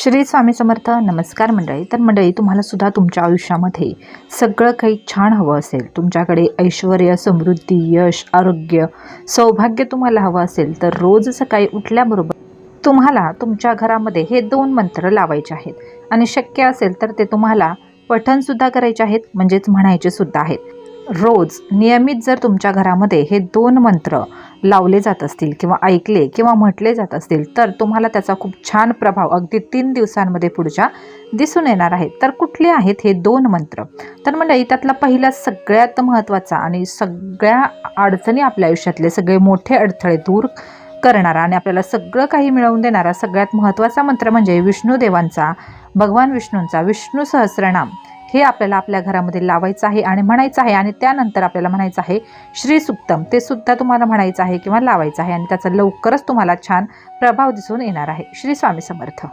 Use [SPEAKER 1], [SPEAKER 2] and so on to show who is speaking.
[SPEAKER 1] श्री स्वामी समर्थ. नमस्कार मंडळी. तर मंडळी, तुम्हाला सुद्धा तुमच्या आयुष्यामध्ये सगळं काही छान हवं असेल, तुमच्याकडे ऐश्वर्य, समृद्धी, यश, आरोग्य, सौभाग्य तुम्हाला हवं असेल, तर रोज सकाळी उठल्याबरोबर तुम्हाला तुमच्या घरामध्ये हे 2 मंत्र लावायचे आहेत आणि शक्य असेल तर ते तुम्हाला पठणसुद्धा करायचे आहेत, म्हणजेच म्हणायचे सुद्धा आहेत. रोज नियमित जर तुमच्या घरामध्ये हे 2 मंत्र लावले जात असतील किंवा ऐकले किंवा म्हटले जात असतील, तर तुम्हाला त्याचा खूप छान प्रभाव अगदी 3 दिवसांमध्ये पुढच्या दिसून येणार आहे. तर कुठले आहेत हे 2 मंत्र? तर मंडळी, त्यातला पहिला सगळ्यात महत्त्वाचा आणि सगळ्या अडचणी, आपल्या आयुष्यातले सगळे मोठे अडथळे दूर करणारा आणि आपल्याला सगळं काही मिळवून देणारा सगळ्यात महत्त्वाचा मंत्र म्हणजे विष्णुदेवांचा, भगवान विष्णूंचा विष्णू सहस्त्रनाम. हे आपल्याला आपल्या घरामध्ये लावायचं आहे आणि म्हणायचं आहे. आणि त्यानंतर आपल्याला म्हणायचं आहे श्री सुक्तम. ते सुद्धा तुम्हाला म्हणायचं आहे किंवा लावायचं आहे आणि त्याचा लवकरच तुम्हाला छान प्रभाव दिसून येणार आहे. श्री स्वामी समर्थ.